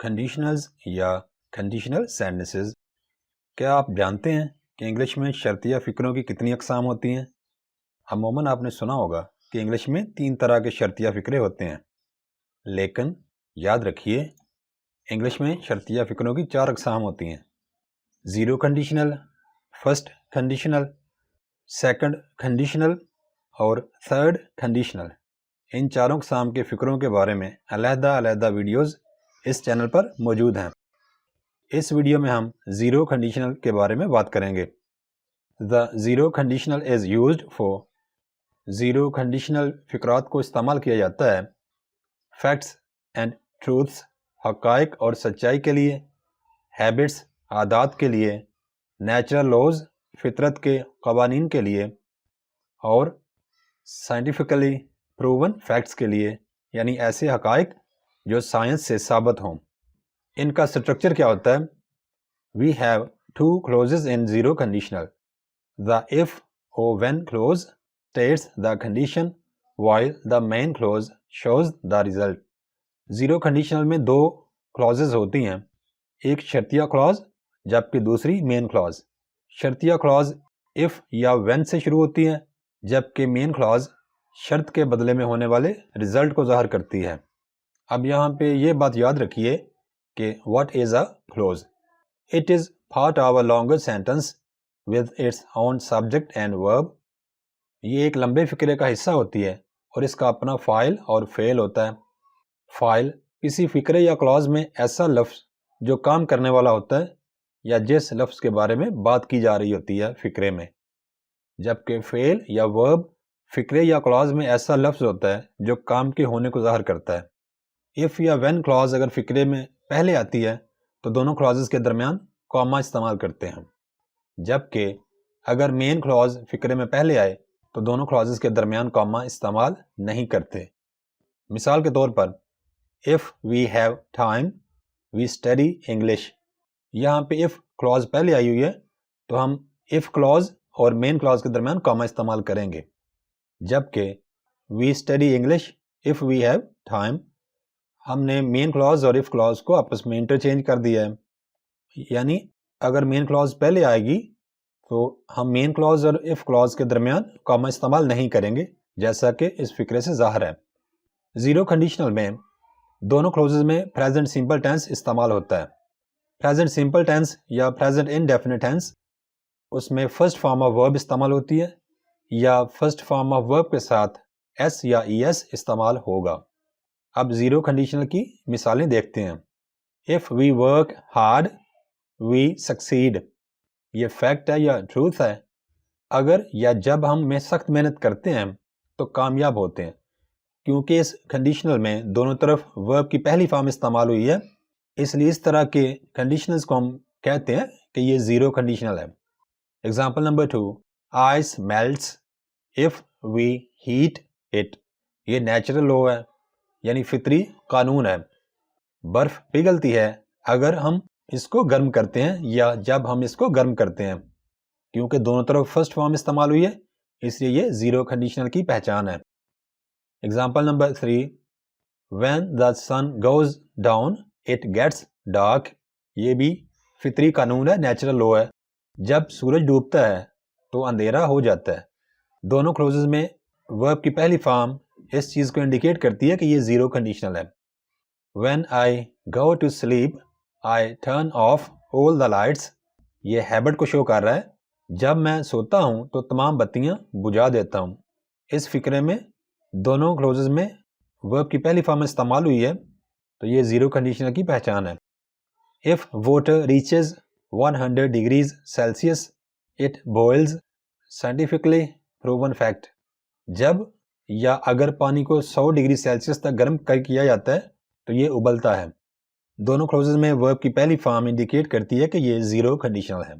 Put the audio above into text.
کنڈیشنلز یا conditional sentences. کیا آپ جانتے ہیں کہ انگلش میں شرطیہ فکروں کی کتنی اقسام ہوتی ہیں؟ عموماً آپ نے سنا ہوگا کہ انگلش میں 3 طرح کے شرطیہ فکرے ہوتے ہیں، لیکن یاد رکھیے انگلش میں شرطیہ فکروں کی 4 اقسام ہوتی ہیں: zero conditional, first conditional, second conditional اور تھرڈ کنڈیشنل۔ ان چاروں اقسام کے فکروں کے بارے میں علیحدہ ویڈیوز اس چینل پر موجود ہیں۔ اس ویڈیو میں ہم زیرو کنڈیشنل کے بارے میں بات کریں گے۔ The zero conditional is used for zero conditional فقرات کو استعمال کیا جاتا ہے فیکٹس اینڈ ٹروتھس، حقائق اور سچائی کے لیے، ہیبٹس، عادات کے لیے، نیچرل لاز، فطرت کے قوانین کے لیے، اور سائنٹیفکلی پروون فیکٹس کے لیے، یعنی ایسے حقائق جو سائنس سے ثابت ہوں۔ ان کا سٹرکچر کیا ہوتا ہے؟ We have 2 clauses in zero conditional. The if or when clause states the condition while the main clause shows the result. Zero conditional میں 2 clauses ہوتی ہیں، ایک شرطیہ clause جبکہ دوسری مین clause۔ شرطیہ clause if یا when سے شروع ہوتی ہے جبکہ مین clause شرط کے بدلے میں ہونے والے result کو ظاہر کرتی ہے۔ اب یہاں پہ یہ بات یاد رکھیے کہ what is a clause? It is part of a longer sentence with its own subject and verb. یہ ایک لمبے فقرے کا حصہ ہوتی ہے اور اس کا اپنا فاعل اور فعل ہوتا ہے۔ فاعل کسی فقرے یا کلاز میں ایسا لفظ جو کام کرنے والا ہوتا ہے یا جس لفظ کے بارے میں بات کی جا رہی ہوتی ہے فقرے میں، جبکہ فعل یا ورب فقرے یا کلاز میں ایسا لفظ ہوتا ہے جو کام کے ہونے کو ظاہر کرتا ہے۔ if یا when کلاز اگر فقرے میں پہلے آتی ہے تو دونوں کلازز کے درمیان کاما استعمال کرتے ہیں، جبکہ اگر مین کلاز فقرے میں پہلے آئے تو دونوں کلازز کے درمیان کاما استعمال نہیں کرتے۔ مثال کے طور پر if we have time we study English، یہاں پہ if کلاز پہلے آئی ہوئی ہے تو ہم if کلاز اور مین کلاز کے درمیان کاما استعمال کریں گے، جبکہ we study English if we have time ہم نے مین کلاز اور if کلاز کو آپس میں انٹرچینج کر دیا ہے، یعنی اگر مین کلاز پہلے آئے گی تو ہم مین کلاز اور if کلاز کے درمیان کاما استعمال نہیں کریں گے جیسا کہ اس فقرے سے ظاہر ہے۔ زیرو کنڈیشنل میں دونوں کلوزز میں پریزنٹ سمپل ٹینس استعمال ہوتا ہے۔ پریزنٹ سمپل ٹینس یا پریزنٹ انڈیفینٹ ٹینس، اس میں فرسٹ فارم آف ورب استعمال ہوتی ہے یا فرسٹ فارم آف ورب کے ساتھ ایس یا ای ایس استعمال ہوگا۔ اب زیرو کنڈیشنل کی مثالیں دیکھتے ہیں۔ if we work hard we succeed، یہ فیکٹ ہے یا ٹروتھ ہے؟ اگر یا جب ہم سخت محنت کرتے ہیں تو کامیاب ہوتے ہیں، کیونکہ اس کنڈیشنل میں دونوں طرف ورب کی پہلی فارم استعمال ہوئی ہے، اس لیے اس طرح کے کنڈیشنلز کو ہم کہتے ہیں کہ یہ زیرو کنڈیشنل ہے۔ Example number 2، ice melts if we heat it، یہ نیچرل لا ہے یعنی فطری قانون ہے۔ برف پگھلتی ہے اگر ہم اس کو گرم کرتے ہیں یا جب ہم اس کو گرم کرتے ہیں، کیونکہ دونوں طرف فرسٹ فارم استعمال ہوئی ہے اس لیے یہ زیرو کنڈیشنل کی پہچان ہے۔ Example number 3، when the sun goes down it gets dark، یہ بھی فطری قانون ہے، نیچرل لا ہے، جب سورج ڈوبتا ہے تو اندھیرا ہو جاتا ہے۔ دونوں کلوزز میں ورب کی پہلی فارم اس چیز کو انڈیکیٹ کرتی ہے کہ یہ زیرو کنڈیشنل ہے۔ when I go to sleep I turn off all the lights، یہ ہیبٹ کو شو کر رہا ہے، جب میں سوتا ہوں تو تمام بتیاں بجھا دیتا ہوں۔ اس فقرے میں دونوں کلوزز میں ورب کی پہلی فارم استعمال ہوئی ہے تو یہ زیرو کنڈیشنل کی پہچان ہے۔ if water reaches 100 degrees Celsius it boils، scientifically proven fact، جب یا اگر پانی کو 100 ڈگری سیلسیس تک گرم کیا جاتا ہے تو یہ ابلتا ہے۔ دونوں کلوزز میں ورب کی پہلی فارم انڈیکیٹ کرتی ہے کہ یہ زیرو کنڈیشنل ہے۔